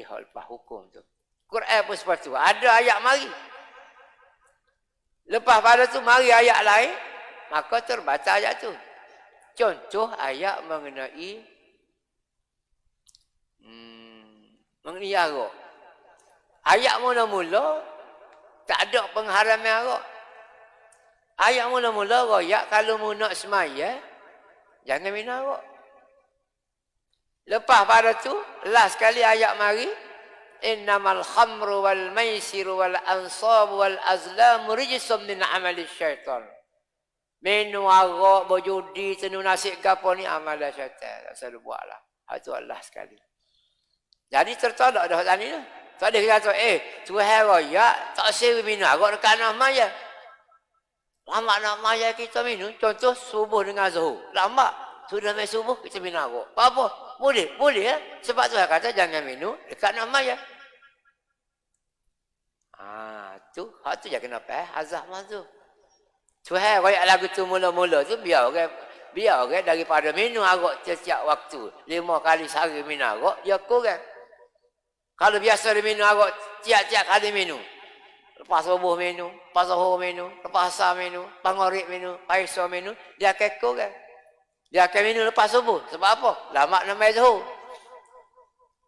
hak lepas hukum tu. Quran pun seperti tu. Ada ayat mari. Lepas pada tu mari ayat lain, maka terbaca ayat tu. Contoh ayat mengenai arak. Ayat mula-mula tak ada pengharaman arak. Ayat mula-mula royak kalau mu nak semaya jangan minum arak. Lepas pada tu last sekali ayat mari innamal khamru wal maisiru wal ansabu wal azlamu rijsum min amali syaitan. Minum arak, berjudi, tenun nasib gapo ni amalan syaitan. Tak selalu buatlah. Itu Allah sekali. Jadi tertolak dah tadi tu. Tak ada kata, Tuhan raya, tak sewa minum arak dekat nak maya. Lama nak maya kita minum. Contoh, subuh dengan zuhur. Lama. Sudah main subuh, kita minum arak. Apa? Boleh. Boleh ya. Sebab Tuhan kata, jangan minum dekat nak maya. Tu. Hak tu je kenapa? Hazaf mazuf. Tuhan royak lagu tu mula-mula tu biar orang daripada minum arak setiap waktu 5 kali sehari minum arak dia kurang. Kalau biasa dia minum arak tiap-tiap kali minum, lepas subuh minum, lepas zuhur minum, lepas asar minum, lepas maghrib minum, lepas isya minum, dia akan kurang. Dia akan minum lepas subuh. Sebab apa? Lama nak mai zuhur.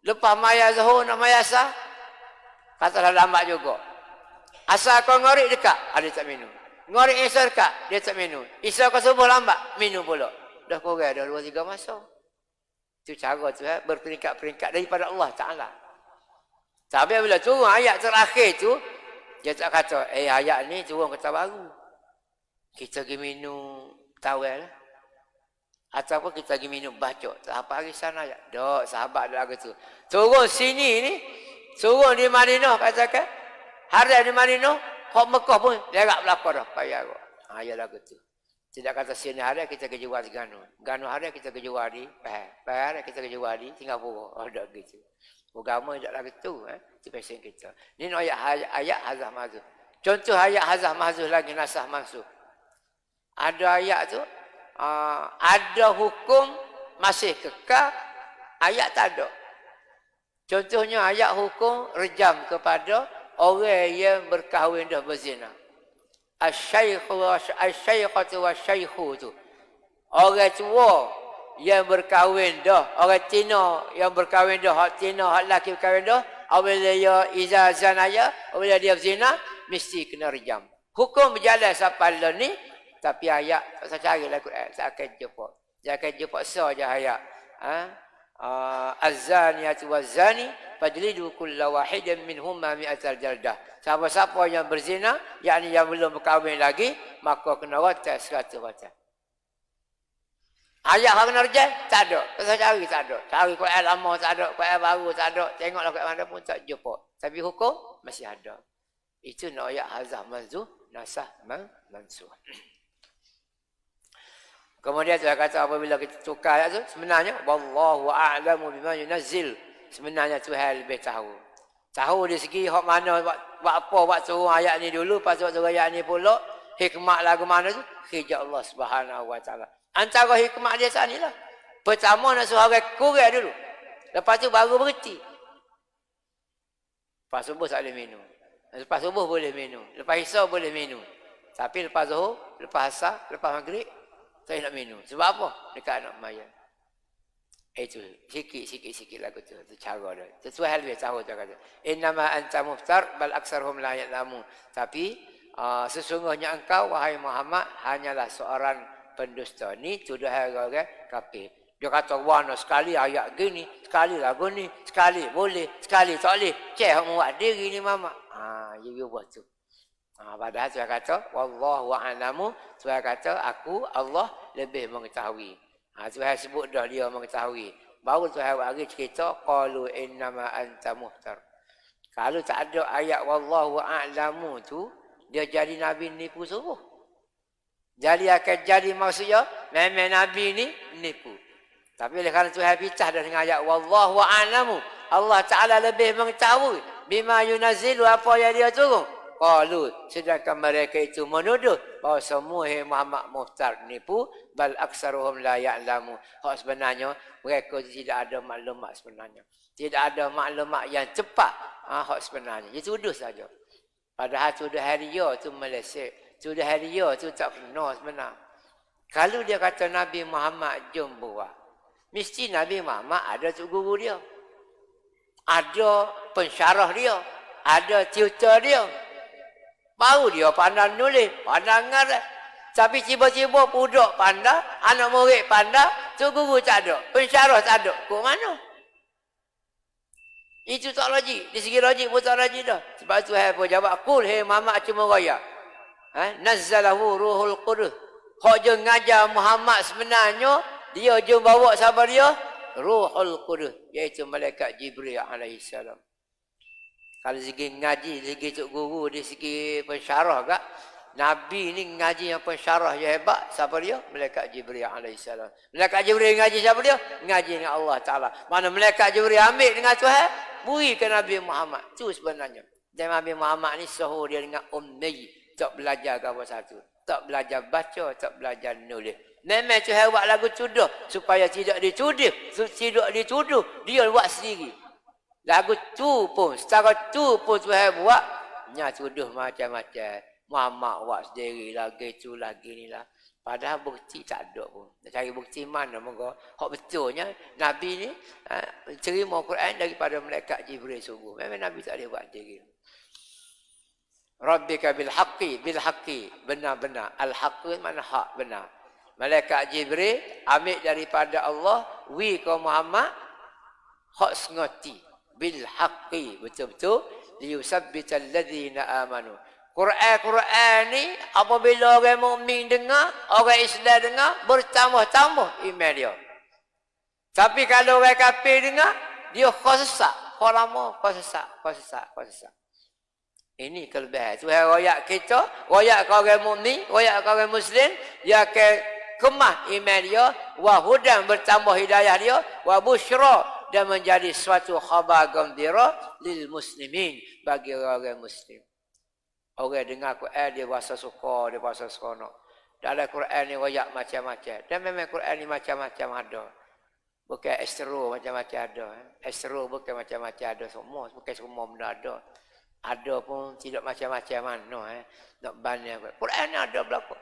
Lepas maya zuhur nak maya asar, katalah lambat juga. Asar kau maghrib dekat, ada tak minum. Ngorek isya dekat, dia tak minum. Isya ke subuh lambat, minum pula. Dah kurang, dah 2-3 masa. Itu cara tu berperingkat-peringkat daripada Allah Ta'ala. Tapi bila turun ayat terakhir tu, dia tak kata, ayat ni turun kata baru. Kita pergi minum tawel lah. Ataupun kita pergi minum bacok. Tak apa hari sana ayat. Dok, sahabat dah lagu tu. Turun sini ni, turun di Madinah katakan. Hari di Madinah, Hak Mekah pun lerak belakang dah. Payah kot. Ya lagu tu. Tidak kata sini hari kita kejual di Ganu. Ganu hari kita kejual di Pahal. Pahal hari kita kejual di Singapura. Tak gitu. Agama tidak lagu tu. Itu pasien kita. Ini ayat hazaf mahzuf. Contoh ayat hazaf mahzuf lagi nasah mahzuf. Ada ayat tu. Ada hukum masih kekal. Ayat tak ada. Contohnya ayat hukum rejam kepada orang yang berkahwin dah berzina. Asy-syaikhatu wasy-syaikhu tu. Orang tua yang berkahwin dah, orang Cina yang berkahwin dah, hak Cina, hak lelaki berkahwin dah, apabila dia iza zanaya, apabila dia berzina, mesti kena rejam. Hukum berjalan sampai lah ni, tapi ayat, tak saya cari lah Quran, tak akan jumpa. Dia akan jumpa saja ayat. Az-zaniyatu waz-zani fajlidu kulla wahidin minhumma mi'atal jaldah. Siapa-siapa yang berzina, yakni yang belum berkahwin lagi, maka kena rajam 100 rajam. Ayat hak kena rejam? Tak ada. Saya cari tak ada. Cari Quran lama tak ada, Quran baru tak ada. Tengoklah Quran mana pun tak jumpa. Tapi hukum masih ada. Itu nak ayat hazah manzuh, nasah mansuh. Kemudian saya kata apabila kita tukar ayat tu, sebenarnya wallahu a'lamu bima yunazzil. Sebenarnya Tuhan lebih tahu. Tahu di segi hak mana buat apa buat turun ayat ni dulu, lepas tu turun ayat ni pula, hikmah lagu mana tu? Hijab Allah Subhanahu wa taala. Antara hikmah dia saat ni lah. Pertama nak suruh orang kurang dulu. Lepas tu baru berhenti. Lepas subuh tak boleh minum. Lepas subuh boleh minum. Lepas isya boleh minum. Tapi lepas zuhur, lepas asar, lepas maghrib, saya nak minum. Sebab apa? Dekat anak mayat. Itu sikit lagu tu. Itu cara dia. Sesuai hal dia tahu dia kata. Innama anta muftar bal aksarhum la ya'lamun. Tapi sesungguhnya engkau wahai Muhammad hanyalah seorang pendusta. Ni tuduhan orang kafir. Dia kata warna sekali ayat gini, sekali lagu ni, sekali boleh, sekali tak boleh. Cek muat diri ni mama. You buat tu. Padahal Tuhan kata wallahu a'lamu. Tuhan kata aku Allah lebih mengetahui. Tuhan sebut dah dia mengetahui. Baru Tuhan bagi cerita qalu innama anta muhtar. Kalau tak ada ayat wallahu a'lamu tu, dia jadi nabi nipu suruh. Jadi akan jadi maksudnya memang nabi ni nipu. Tapi oleh kerana Tuhan pitah dah dengan ayat wallahu a'lamu, Allah Taala lebih mengetahui bima yunazzilu apa yang dia turun. Qalu, sedangkan mereka itu menuduh bahawa semua Muhammad Muhtar nipu, bal aksaruhum la ya'lamu. Hak sebenarnya mereka tidak ada maklumat sebenarnya. Tidak ada maklumat yang cepat. Hak sebenarnya. Dia tuduh saja. Padahal tuduh hari dia tu meleset. Tuduh hari dia tu tak kena sebenar. Kalau dia kata Nabi Muhammad jom buat, mesti Nabi Muhammad ada tu guru dia. Ada pensyarah dia. Ada tutor dia. Baru dia pandai nulis, pandai ngarang. Tapi tiba-tiba budak pandai, anak murid pandai, tu guru tak ada, pensyarah tak ada. Kok mana? Itu tak logik. Di segi logik pun tak logik dah. Sebab tu saya pun jawab, kul hei Muhammad cuma raya. Nazzalahu ruhul qudus. Hak je ngajar Muhammad sebenarnya, dia je bawa sahabat dia, ruhul qudus. Iaitu malaikat Jibril alaihissalam. Kalau segi ngaji, segi tok guru, di segi pensyarah kak, Nabi ni ngaji yang pensyarah yang hebat. Siapa dia? Malaikat Jibril alaihissalam. Malaikat Jibril ngaji siapa dia? Ngaji dengan Allah Ta'ala. Mana malaikat Jibril ambil dengan Tuhan, beri ke Nabi Muhammad. Itu sebenarnya. Dan Nabi Muhammad ni sahur dia dengan ummi. Tak belajar ke apa satu. Tak belajar baca, tak belajar nulis. Memang Tuhan buat lagu tuduh. Supaya tidak dituduh. Tidak dituduh. Dia buat sendiri. Lagu tu pun, secara tu pun Tuhan buat, nya tuduh macam-macam. Muhammad buat sendiri lagi tu lagi ni lah. Padahal bukti tak ada pun. Nak cari bukti mana moga hak betulnya Nabi ni terima Quran daripada malaikat Jibril sungguh. Memang Nabi tak boleh buat sendiri. Rabbika bil haqqi benar-benar. Al haqqi mana hak benar. Malaikat Jibril ambil daripada Allah wi ke Muhammad hak sengoti. Bil haqqi betul-betul liyusabbital ladzina amanu. Quran ni apabila orang mukmin dengar, orang Islam dengar, bertambah-tambah iman dia. Tapi kalau orang kafir dengar, dia khosesak, lama khosesak. Ini kelebihan. Tuhan royak kita, royak ke orang mukmin, royak ke orang muslim, dia akan kemah iman dia, wa hudan bertambah hidayah dia, wa busyra dan menjadi suatu khabar gembira lil muslimin bagi orang muslim. Orang dengar Quran dia rasa suka, dia rasa seronok. Dalam Quran ni royak macam-macam. Dan memang Quran ni macam-macam ada. Bukan estro macam-macam ada. Estro bukan macam-macam ada semua, bukan semua benda ada. Ada pun tidak macam-macam mana nak banding Quran ni ada berapa.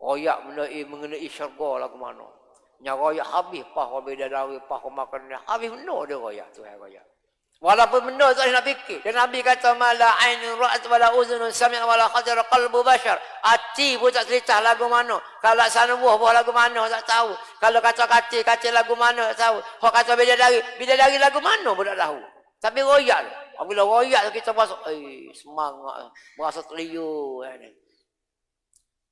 Royak mengenai syurga lah ke mana. Nya royak habis, pah bidadari, pah makan dia. Habis benar dia royak, Tuhan royak. Walaupun benar tak nak fikir. Dan Nabi kata, mala ainun ra'at wala uzunun sami'a wala khatara qalbu bashar. Hati pun tak cerita lagu mana. Kalau sana buah lagu mana tak tahu. Kalau kata katil lagu mana tak tahu. Kalau kata bidadari lagu mana pun tak tahu. Tapi royak. Apabila royak kita masuk, semangat. Merasa terliur.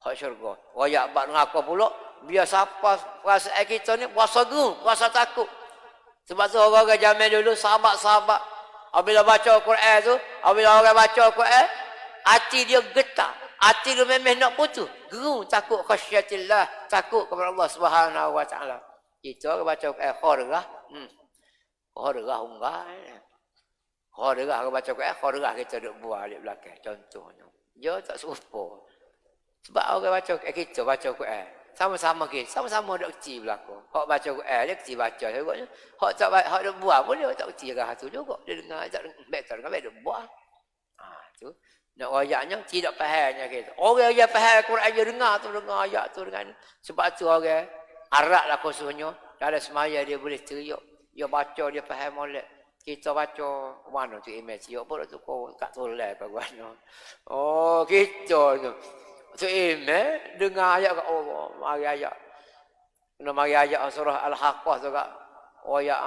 Hak syurga. Royak bak ngaku pula. Biar siapa perasaan kita ni puasa gerung, puasa takut. Sebab tu orang-orang zaman dulu, sahabat-sahabat. Apabila baca Al-Quran tu, apabila orang baca Al-Quran, hati dia getar. Hati dia memang nak putus. Gerung, takut khasyatillah. Takut kepada Allah Subhanahu Wa Taala. Kita orang baca Al-Quran, khairah. Khairah unggah. Khairah orang baca Al-Quran, khairah kita duduk buah di belakang. Contohnya. Dia tak serupa. Sebab orang baca Al-Quran, kita baca Al-Quran. Sama-sama kita, sama-sama dok kecil belakang. Hak baca Quran dia kecil baca juga. Hak tak hak dok buat pun dia tak kecil rah tu juga. Dia dengar tak betul dengan betul buat. Tu. Nak ayatnya tidak fahamnya kita. Orang yang faham Quran dia dengar ayat tu dengan sebab tu orang Arab lah khususnya dalam semaya dia boleh teriak. Dia baca dia faham molek. Kita baca mana tu image dia pun tu kau kat tolak bagaimana. Oh, kita tu. Tu dengar ayat kat Allah, mari ayat. Mari ayat surah Al-Haqqah tu kat ayat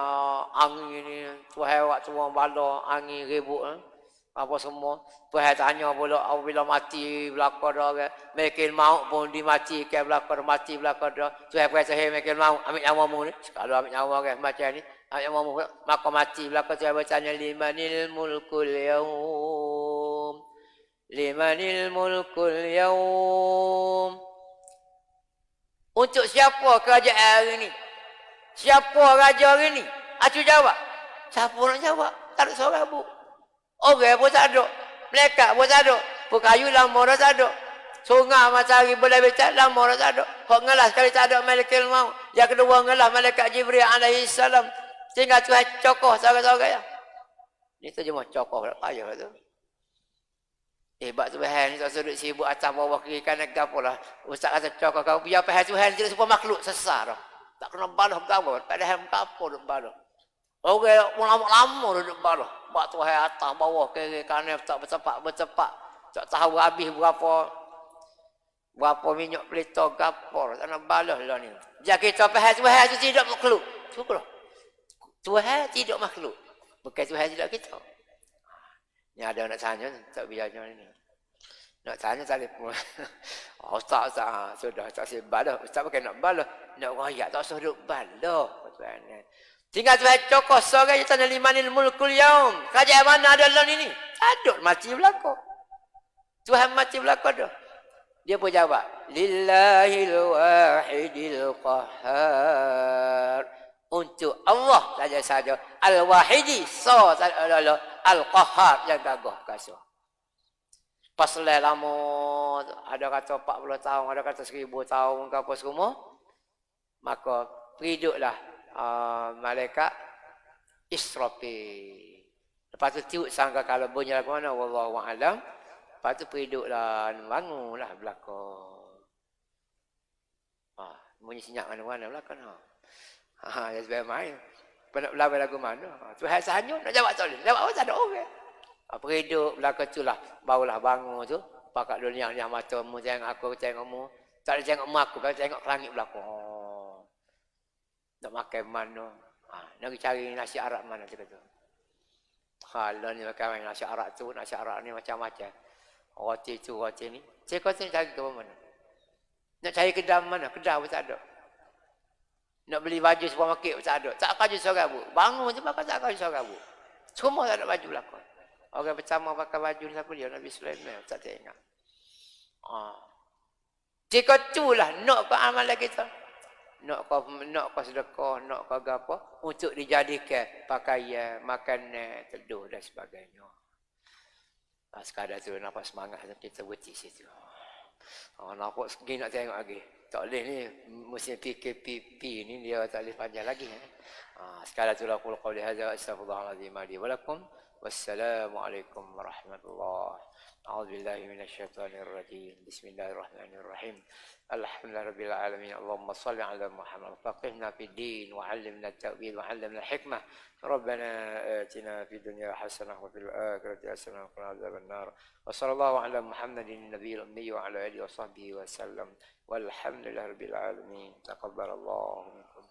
angin ni, Tuhan waktu orang bala, angin ribut apa semua. Tuhan tanya pula apabila mati belaka dah ke, mungkin maut pun dimatikan belaka mati belaka dah. Tuhan kata hey mungkin maut ambil nyawamu ni. Kalau ambil nyawa ke macam ni, ambil nyawamu maka mati belaka Tuhan bertanya limanil mulkul yaum. Limanil mulkul yaum. Untuk siapa kerajaan hari ni? Siapa raja hari ni? Aku jawab. Siapa nak jawab? Tak ada seorang bu. Orang pun tak ada. Malaikat pun tak ada. Pekayu lama dah tak ada. Sungai matahari boleh becak lama dah tak ada. Kau ngelas sekali tak ada malaikat maut. Yang kedua ngelas malaikat Jibril alaihi salam. Tinggal Tuhan cokoh seorang-seorang ya. Ni terjemah cokoh tak payah tu. Bab Tuhan ni tak sudut sibuk atas bawah kiri kanan gapolah. Ustaz kata cakap kau biar faham Tuhan tidak semua makhluk sesar dah. Tak kena balah gapo, padahal apa duk balah. Orang lama duduk balah. Bab Tuhan atas bawah kiri kanan tak bercepak. Tak tahu habis berapa minyak pelita gapo, tak nak balah lah ni. Jadi kita faham Tuhan itu tidak makhluk. Syukurlah. Tuhan tidak makhluk. Bukan Tuhan tidak kita. Ni ada nak tanya, tak biarnya ni. Nak tanya telefon. Ustaz, sudah tak saya balah. Ustaz bukan nak balah. Nak rakyat tak suruh balah. Tinggal Tuhan cokos seorang yang tanya limanil mulkul yaum. Kerajaan mana ada dalam ini? Ada, mati belakang. Tuhan mati belakang dah. Dia pun jawab. Lillahil wahidil qahar. Untuk Allah saja. Al-wahidi. Al-qahar yang gagah kasar. Pasal lama, ada kata 40 tahun, ada kata 1000 tahun ke apa semua. Maka periduklah malaikat Israfil. Lepas tu tiup sangka kalau bunyi lagu mana, wallahu a'lam. Lepas tu periduklah, bangunlah belakang. Bunyi senyap mana-mana belakang. Dia sebaik main. Nak berlawan lagu mana? Tuhan sahanya nak jawab tak boleh. Jawab apa tak ada orang. Periduk belakang tu lah. Barulah bangun tu. Pakat dunia ni matamu tengok aku, tengokmu. Tak ada tengok mak aku, tengok langit belakang. Nak makan mana? Nak cari nasi Arab mana tu kata. Kalau ni makan nasi Arab tu, nasi Arab ni macam-macam. Roti tu, roti ni. Saya kata cari ke mana? Nak cari kedai mana? Kedai pun tak ada. Nak beli baju supermarket pun tak ada. Tak kaju seorang bu. Bangun je pakai tak kaju seorang bu. Semua tak ada baju belakang. Orang pertama pakai baju ni siapa dia? Nabi Sulaiman. Tak tengok. Jika itulah nak ke amalan kita. Nak ke sedekah, nak ke apa. Untuk dijadikan pakaian, makanan, teduh dan sebagainya. Sekadar tu nampak semangat kita berhenti situ. Nampak segini nak tengok lagi. Tak boleh ni, musim PKPP ni dia tak boleh panjang lagi. Sekadar tu lah qul qawli hadza astaghfirullahalazim li wa lakum Wassalamualaikum warahmatullahi أعوذ بالله من الشيطان الرجيم بسم الله الرحمن الرحيم الحمد لله رب العالمين اللهم صل على محمد فقهنا في الدين وعلمنا التأويل وعلمنا الحكمة ربنا آتنا في الدنيا حسنة وفي الآخرة حسنة وقنا عذاب النار وصلى الله على محمد النبي الأمي وعلى آله وصحبه وسلم والحمد لله رب العالمين تقبل الله منكم